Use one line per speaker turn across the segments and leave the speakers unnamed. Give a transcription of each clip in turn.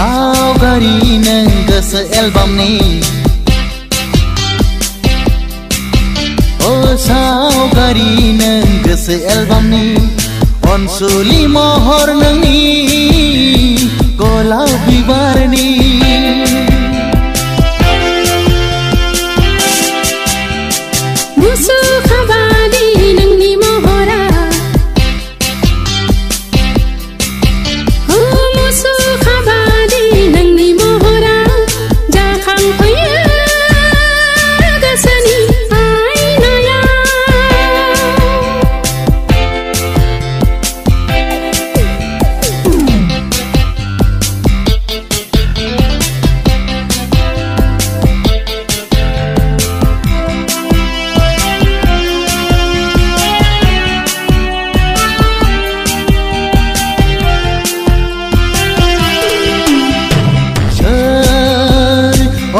सावगारि नों गोसो एलबामनि सावगारि नों गोसो एलबामनि अनसुलि महर नोंनि गलाब बिबारनि
मुसुखाबादि नोंनि महरा मुसुखाबादि नोंनि महरा जाखांफैयो गोसोनि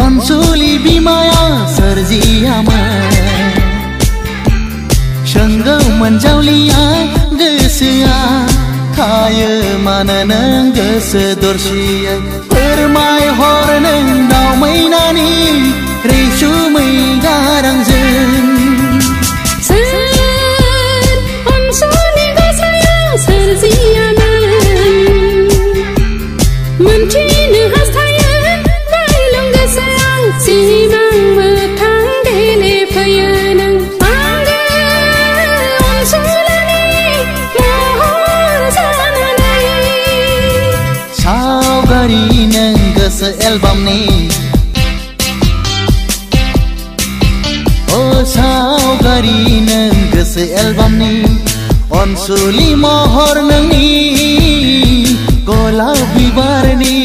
अनसुलि बिमाया सोरजियामोन सोंगौ मोनजावलिया गोसोआ थायो मानो नों गोसो दरसियै फोरमायहर नों दाउ मैनानि रैसुमै गारांजों
अनसुलि गोसोआ सोरजियामोन मोनथिनो हास्थायो सिमां मोखां गेलेफैयो नों आंगो अनसुलिनि महर जानानै
सावगारि नों गोसो एलबामनि सावगारि नों गोसो एलबामनि अनसुलि महर नोंनि गलाब बिबारनि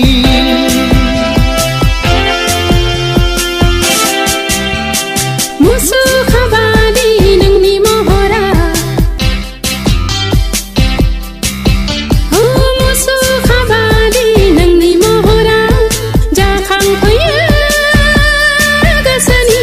मुसुखाबादि नोंनि महरा मुसुखाबादि नोंनि महरा जाखांफैयो गोसोनि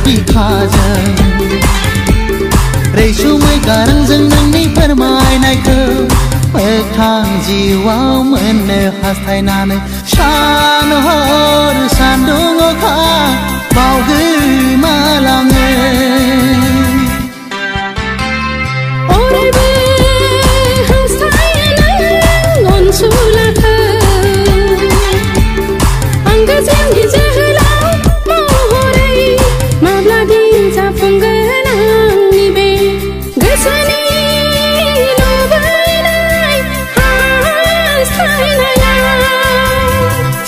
बिखाजों रैसुमै गारांजों नोंनि फोरमायनायखौ मोगथां जिउआव मोननो हास्थायनानै सान हर सान्दुं अखा बावगोमालाङो अरायबो हास्थायो नों अनसुलाखौ आंगो जोंनि जोहोलाव महरै माब्लादि जाफुंगोन आंनि बे गोसोनि लुबैनाय हास्थायनाया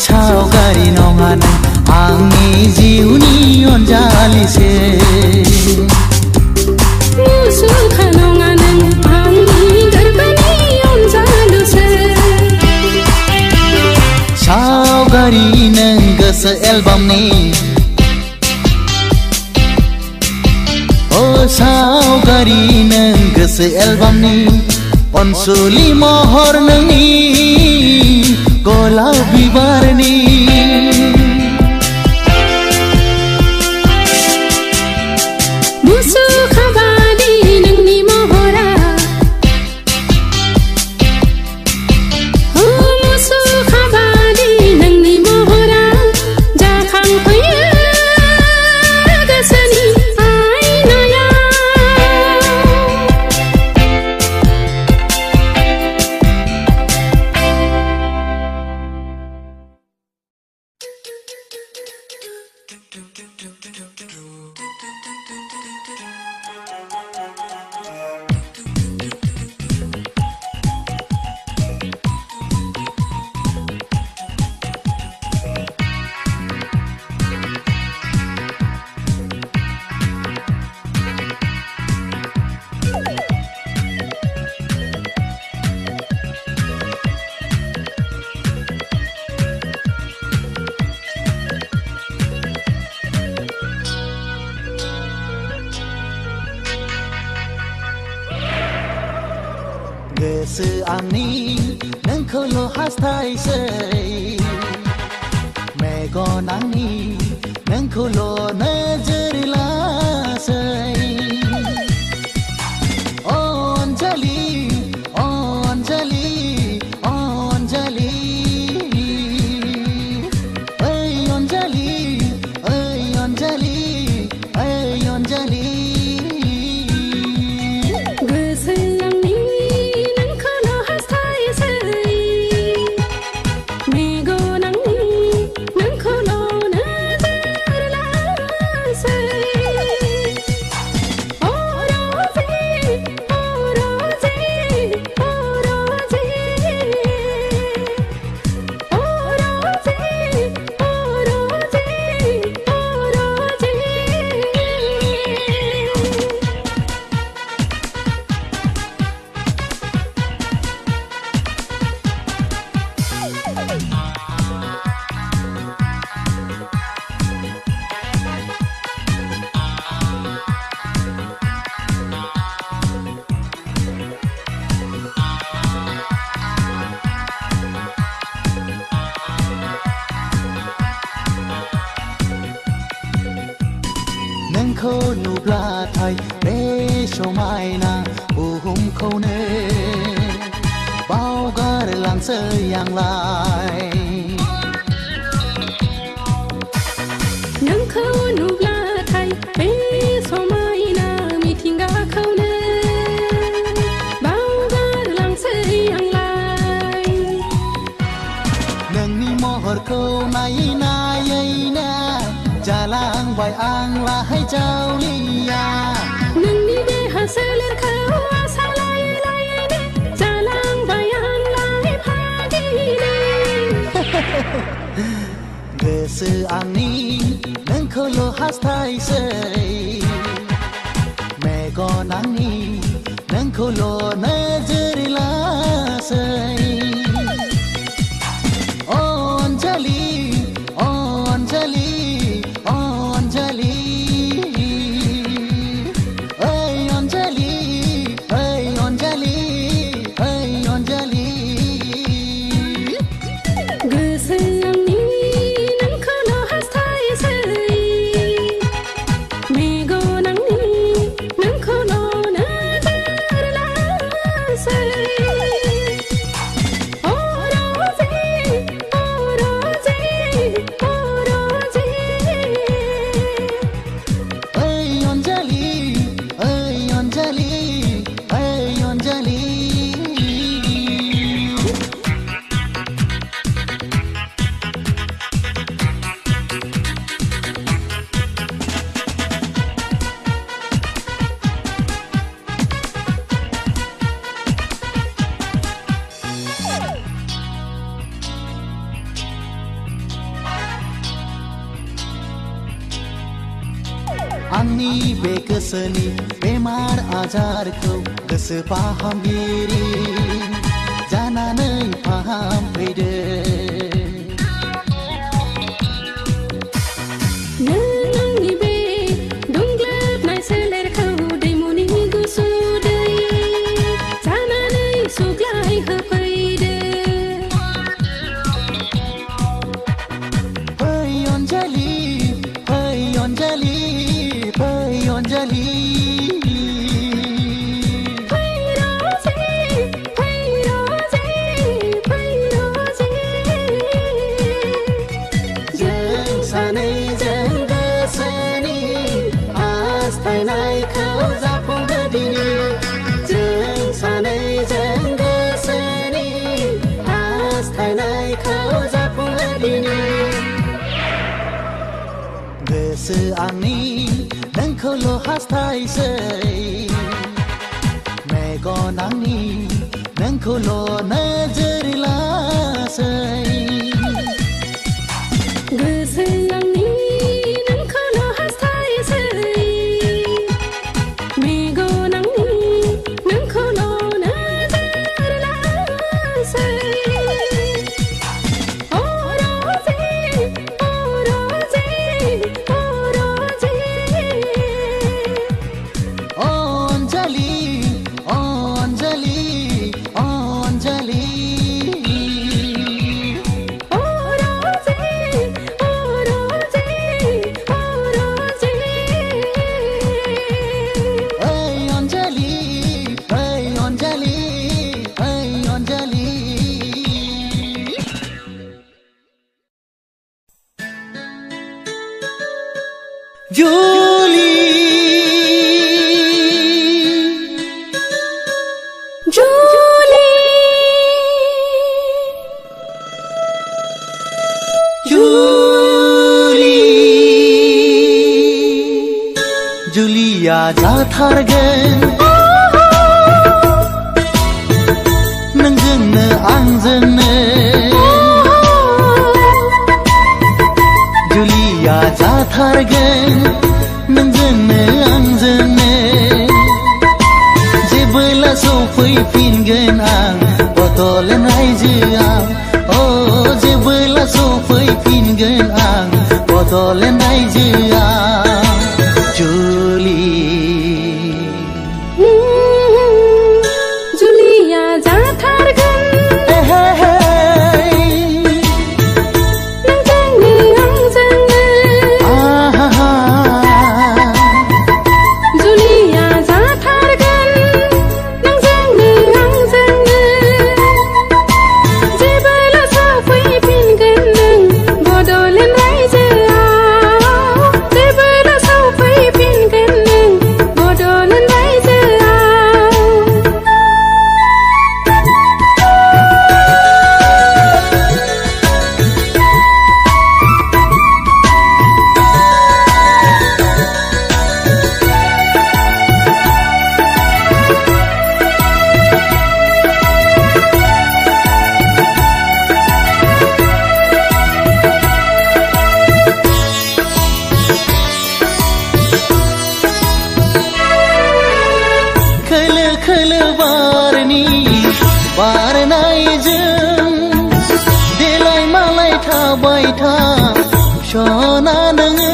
सावगारि नङा नों आंनि जिउनि अनजालिसो
मुसुखा नङा नों आंनि गोरबोनि अनजालुसो
सावगारि नों गोसो एलबामनि सावगारि नों गोसो एलबामनि अनसुलि महर नोंनि गलाब बिबारनि
मुसुखाबादि नोंनि महरा मुसुखाबादि नोंनि महरा जाखांफैयो गोसोनि
गोसो आंनि नोंखौल' हास्थायसै मेगन आंनि नोंखौल' नोजोर लासै अनजालि अनजालि अनजालि ओइ अनजालि ओइ अनजालि ओइ अनजालि
गोसो आंनि नोंखौल' हास्थायसै मेगन आंनि नोंखौल' नोजोर लासै
नोंखौ नुब्लाथाय बे समायना बुहुमखौनो बावगारलांसै आंलाय
नोंखौ नुब्लाथाय बे समायना मिथिंगाखौनो बावगारलांसै आंलाय
नोंनि महरखौ नायै नायैनो जालांबाय आंलाय जावलिया
नोंनि देहा सोलेरखौ आसा लायै लायैनो जालांबाय आंलाय भागिनि
गोसो आंनि नोंखौल' हास्थायसै मेगन आंनि नोंखौल' नोजोर लासै अनजालि अनजालि अनजालि ओइ अनजालि ओइ अनजालि ओइ अनजालि
गोसो आंनि नोंखौल' हास्थायसै मेगन आंनि नोंखौल' नोजोर लासै
ओइ अनजालि ओइ अनजालि ओइ अनजालि आंनि बे गोसोनि बेमार आजारखौ गोसो फाहामगिरि जानानै फाहामफैदो
नों आंनि बे दुंग्लोबनाय सोलेरखौ दैमुनि गुसु दै जानानै सुग्लाय होफैदो
फै अनजालि फै अनजालि फै अनजालि जों सानैजों गोसोनि हास्थायनायखौ जाफुंहो दिनै जों सानैजों गोसोनि हास्थायनायखौ जाफुंहो दिनै गोसो आंनि नोंखौल' हास्थायसै मेगन आंनि नोंखौल' नोजोर लासै
गोसो आंनि नोंखौल' हास्थायसै मेगन आंनि नोंखौल' नोजोर लासै
जाथारगोन नोंजोंनो आंजोंनो जुलिया जाथारगोन नोंजोंनो आंजोंनो जेबोला सफैफिनगोन आं बड'लेण्ड रायजोआव जेबोला सफैफिनगोन आं बड'लेण्ड रायजोआव
जुलिया जाथारगोन
खोलो बारनि बारनायजों देलाय मालाय थाबाय था सना नोङो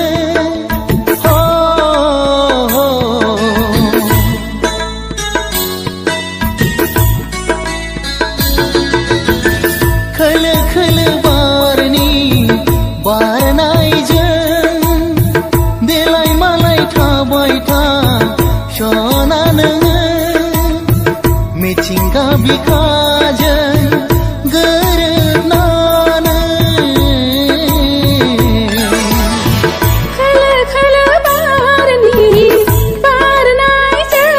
खोलो खोलो बारनि बारनायजों देलाय मालाय थाबाय था सना नोङो मिथिंगा बिखाजों गोरोबनानै
खोलो खोलो बारनि बारनायजों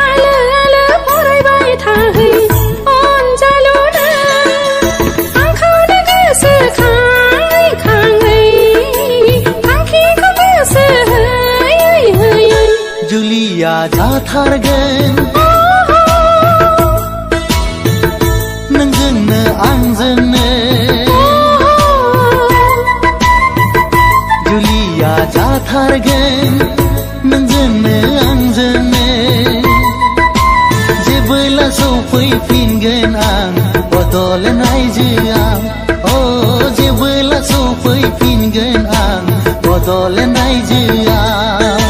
आलो आलो फरायबाय थाहै अनजालुनो आंखौनो गोसोखाङै खाङै थांखिखौ गोसो होयै होयै
जुलिया जाथारगोन नोंजोंनो आंजोंनो जुलिया जाथारगोन नोंजोंनो आंजोंनो जेबोला सफैफिनगोन आं बड'लेण्ड रायजोआव जेबोला सफैफिनगोन आं बड'लेण्ड रायजोआव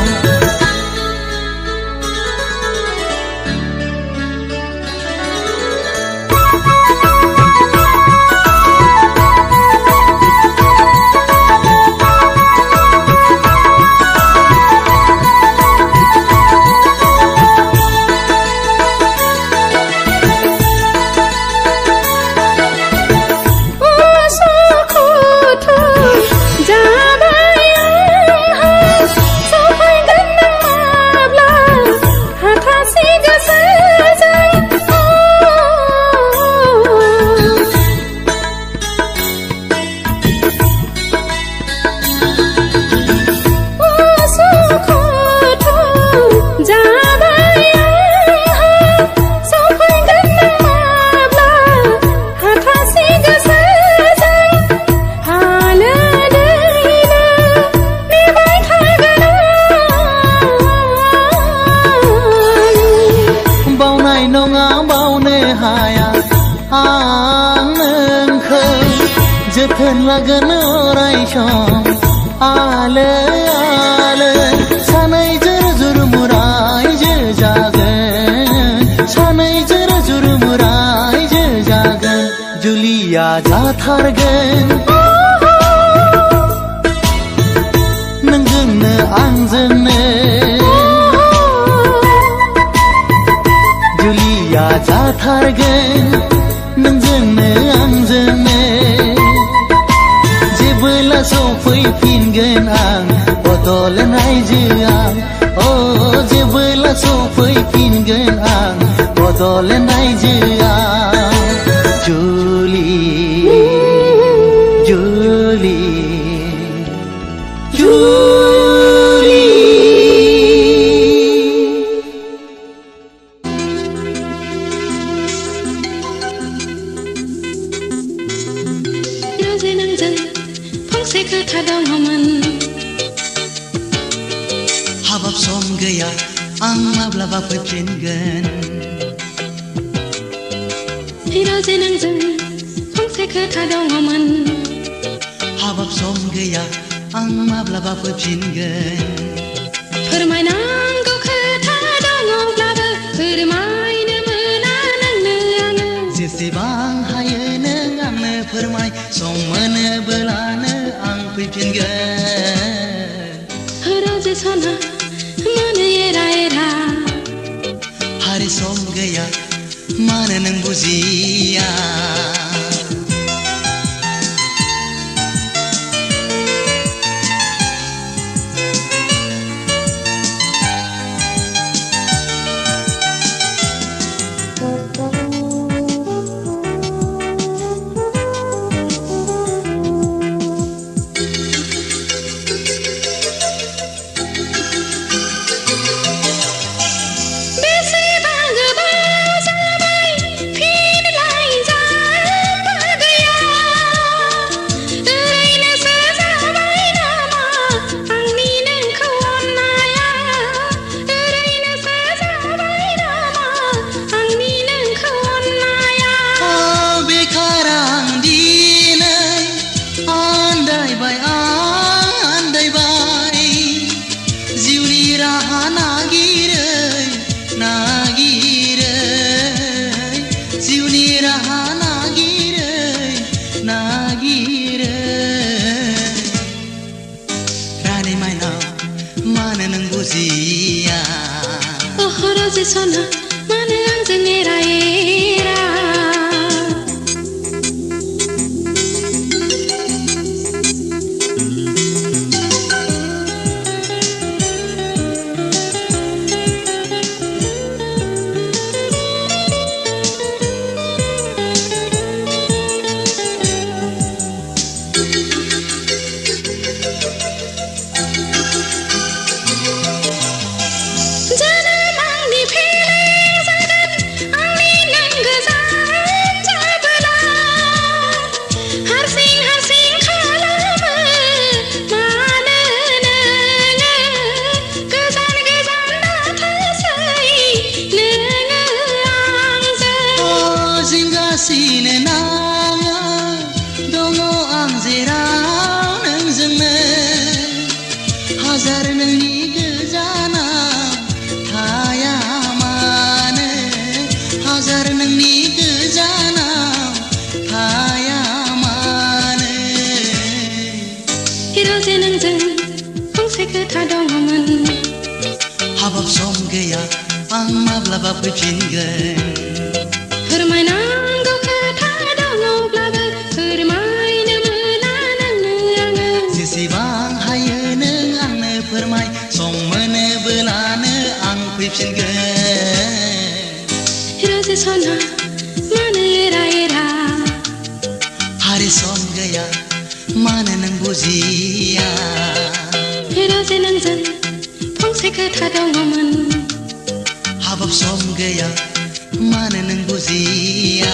आं नोंखौ जोथोन लागोन अराय सम आलो आलो सानैजों जुरमुरायजो जागोन सानैजों जुरमुरायजो जागोन जुलिया जाथारगोन नोंजोंनो आंजोंनो जुलिया जाथारगोन नोंजोंनो आंजोंनो जेबोला सफैफिनगोन आं बड'लेण्ड रायजोआव जेबोला सफैफिनगोन आं बड'लेण्ड रायजोआव जुलि जुलि जुलि गैया आं माब्लाबा फैफिनगोन
हिराजे नोंजों फंसे खोथा दङमोन
हाबाब सम गैया आं माब्लाबा फैफिनगोन
फोरमायनांगौ खोथा दङब्लाबो फोरमायनो मोना नोंनो आङो
जेसेबां हायो नों आंनो फोरमाय सम मोनोब्लानो आं फैफिनगोन
राजे सना मानो एरा एरा
हारि सम गैया मानो नों बुजिया
राजे सना मानो आंजों एरा एरा
जिंगासिनो नाङा दङ आं जेराव नोंजोंनो हाजार नोंनि गोजानाव थाया मानो हाजार नोंनि गोजानाव थाया मानो
हिराजे नोंजों फंसे खोथा दङमोन
हाबाब सम गैया आं माब्लाबा फैफिनगोन
फोरमायनांगौ खोथा दङब्लाबो फोरमायनो मोना नोंनो आङो
जेसेबां हायो नों आंनो फोरमाय सम मोनोब्लानो आं फैफिनगोन
राजे सना मानो एरा एरा
हारि सम गैया मानो नों बुजिया
राजे नोंजों फंसे खोथा दङमोन
हाबाब सम गैया मानो नों बुजिया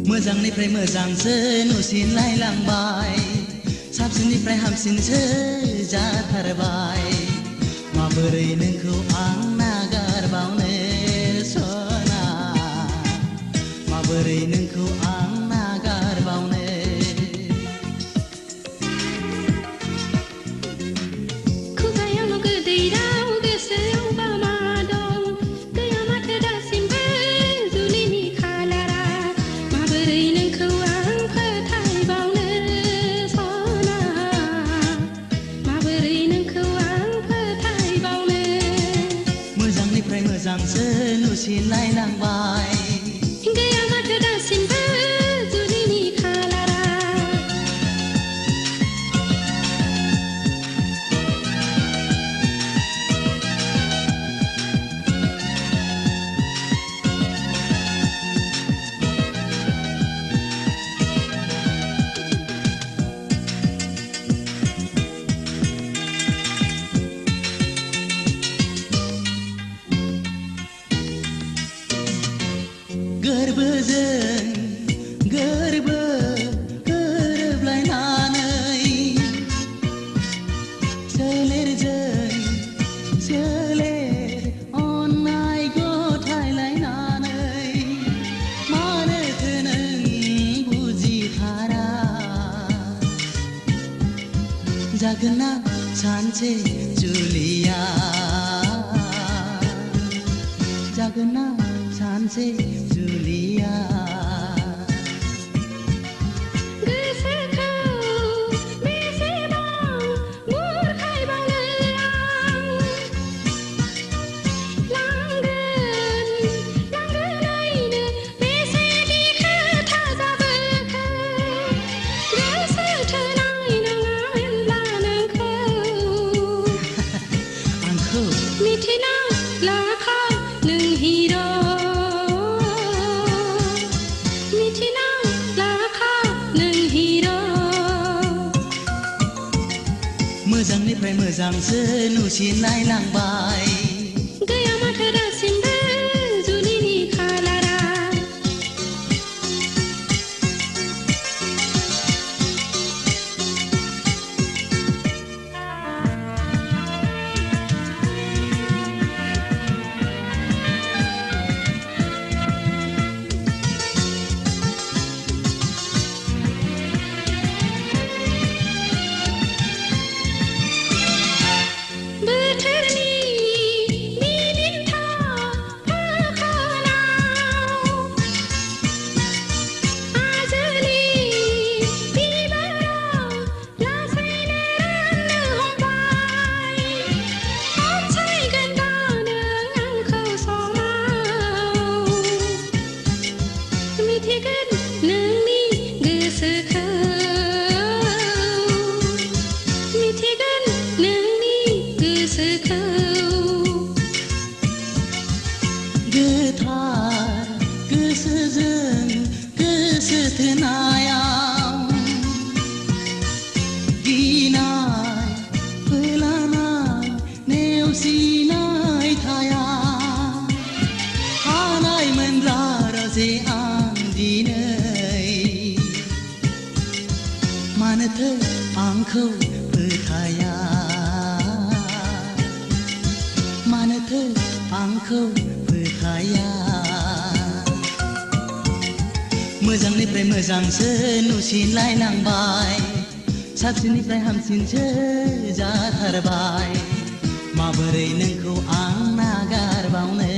मोजांनिफ्राय मोजांसो नुसिनलायलांबाय साबसिननिफ्राय हामसिनसो जाथारबाय माबोरै नोंखौ आं नागारबावनो सना माबोरै नोंखौ आं नागारबावनो
खुगायाव गोदै राव गोसोआवबा मा दं गैया माथो दासिमबो जुलिनि खालारा माबोरै नोंखौ आं फोथायबावनो सना माबोरै नोंखौ आं फोथायबावनो
मोजांनिफ्राय मोजांसो नुसिनलायलांबाय
गैया माथो दासिमबो जुलिनि खालारा
सोलेरजों सोलेर अननाय गथायलायनानै मानोथो नों बुजिथारा जागोन ना सानसे जुलिया जागोन ना सानसे जुलिया
मिथिना लाखा नों हिरो मिथिना लाखा नों हिरो
मोजांनिफ्राय मोजांसो नुसिननाय लांबाय
गैया माथो दासिमबो जुलिनि खालारा
गोथार गोसोजों गोसो थोनायाव गिनाय फोलानाय नेवसिनाय थाया हानायमोनब्ला राजे आं दिनै मानोथो आंखौ फोथाया मानोथो आंखौ फोथाया मोजांनिफ्राय मोजांसो नुसिनलाय लांबाय साबसिननिफ्राय हामसिनसो जाथारबाय माबोरै नोंखौ आं नागारबावनो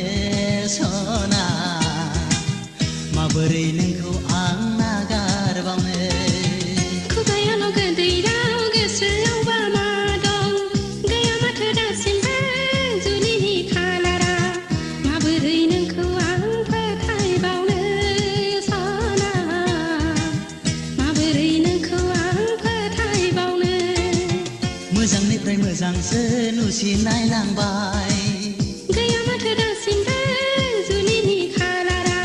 सना माबोरै नोंखौ आं नागारबावनो
खुगायाल' गोदै राव गोसोआवबा मा दं गैया माथो दासिमबो जुलिनि खालारा माबोरै नोंखौ आं फोथायबावनो सना माबोरै नोंखौ आं फोथायबावनो
मोजांनिफ्राय मोजांसो नुसिननाय लांबाय
गैया माथो दासिमबो जुलिनि खालारा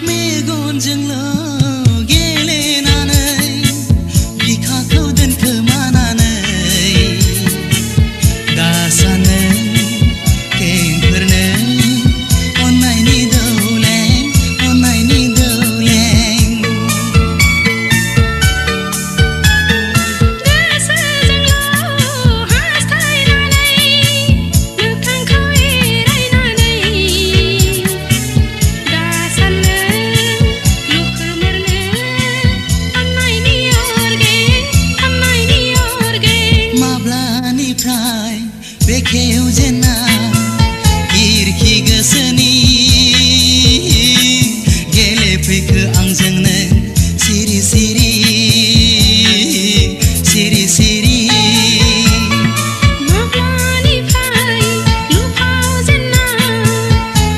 मेगनजोंल' गेलेनानै बिखाखौ दोनखोमानानै दा सानो केंफोरनो अननायनि दौलें अननायनि दौलें
गोसोजोंल' हास्थायनानै मोखांखौ एरायनानै दा सानो लुखोमोरनो अननायनि अरगें
माब्लानिफ्राय बेखेवजेना खिरखि गोसोनि गेलेफैखो आंजोंनो सिरि सिरि सिरि सिरि
माब्लानिफ्राय लुफावजेना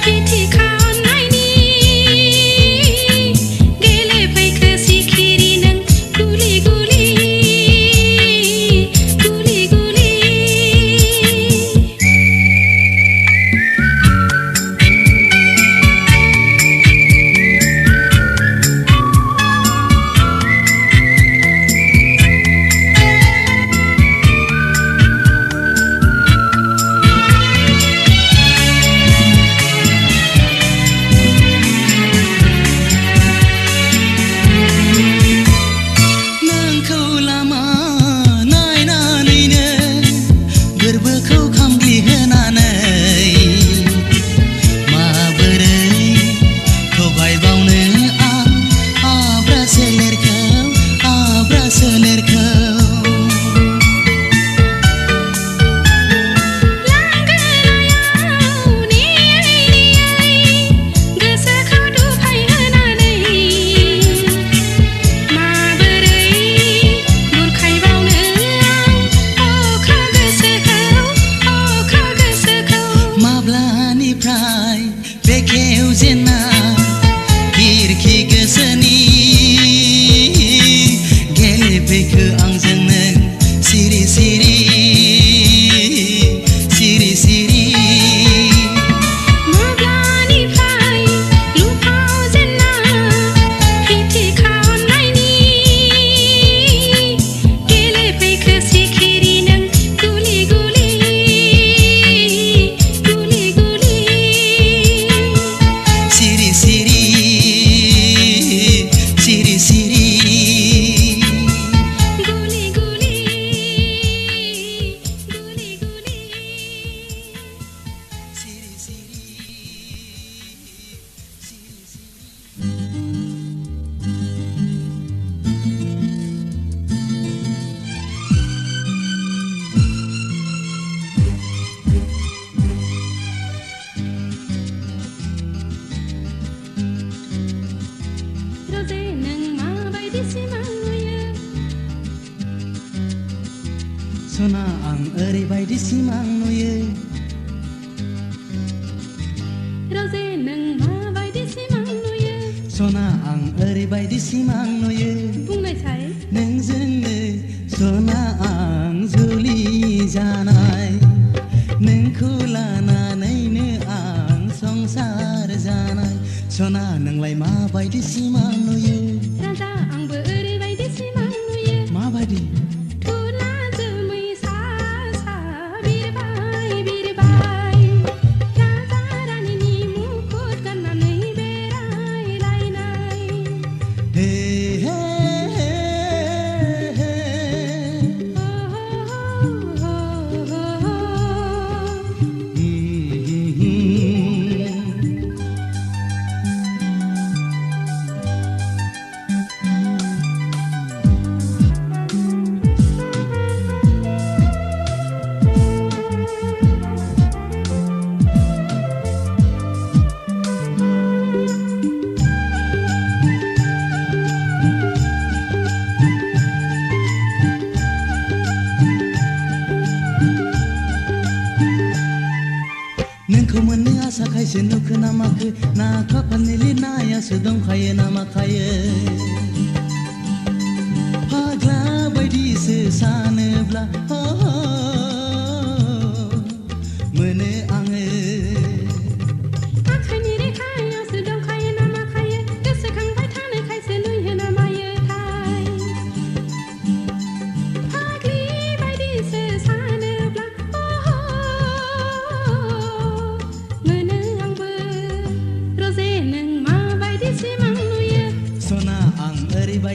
बिथिखा अननायनि गेलेफैखो सिखिरि नों गुलि गुलि गुलि गुलि
नोंखौ लामा नायनानैनो गोरबोखौ खामग्लिहोनानै माबोरै थगायबावनो आं आब्रा सोलेरखौ
लांगोनायाव नेयै नेयै गोसोखौ दुफायहोनानै माबोरै बुरखायबावनो आं अख्रा गोसोखौ
माब्लानिफ्राय बेखेवजेना खिरखि गोसोनि गेलेफैखो आंजोंनो सिरि सिरि सिरि सिरि
माब्लानिफ्राय लुफावजेना बिथिखा अननायनि गेलेफैखो सिखिरि नों गुलि गुलि गुलि गुलि
सिरि सिरि सिरि सिरि
गुलि गुलि गुलि गुलि
सिरि सिरि
रजे नों माबायदि सिमां नुयो
सना आं ओरैबायदि सिमां नुयो
रजे नों माबायदि सिमां नुयो
सना आं ओरैबायदि सिमां नुयो
बुंनायसाय
नोंजोंनो सना आं जुलि जानाय नोंखौ लानानैनो आं संसार जानाय सना नोंलाय माबायदि सिमां नुयो
राजा आंबो ओरैबायदि सिमां नुयो
माबायदि
थुला जोमै सा सा बिरबाय बिरबाय राजा रानीनि मुकुट गाननानै बेरायलायनाय
हे हे हे हे
हो हो हो हो
नोंखौ मोननो आसा खायसे नुखो ना माखो ना खाफालनि लिरनायासो दंखायो ना माखायो फाग्ला बायदिसो सानोब्ला मोनो आङो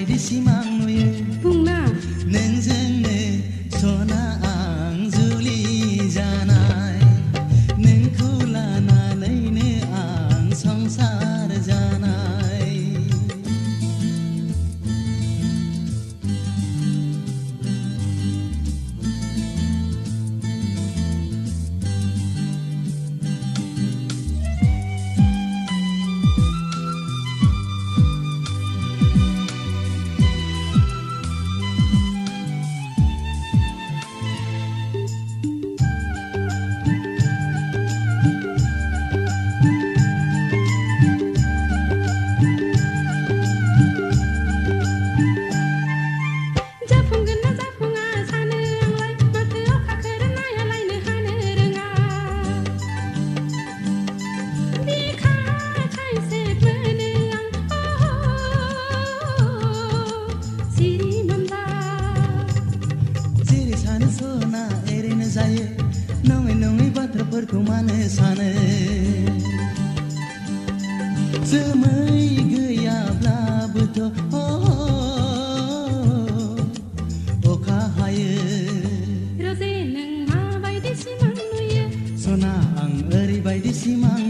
बायदि सिमां नुयो
बुंना
नोंजोंनो सना आं जुलि जानाय नोंखौ लानानैनो आं संसार जानाय
जाफुंगोन ना जाफुङा सानो आंलाय माथो अखाखोर नायालायनो हानो रोङा बिखा थाइसे मोनो आं सिरि मोनबा
जेरै सानो सना एरैनो जायो नङै नङै बाथ्राफोरखौ मानो सानो जोमै गैयाब्लाबोथ' अखा हायो
रजे नों माबायदि सिमां नुयो
सना आं ओरैबायदि सिमां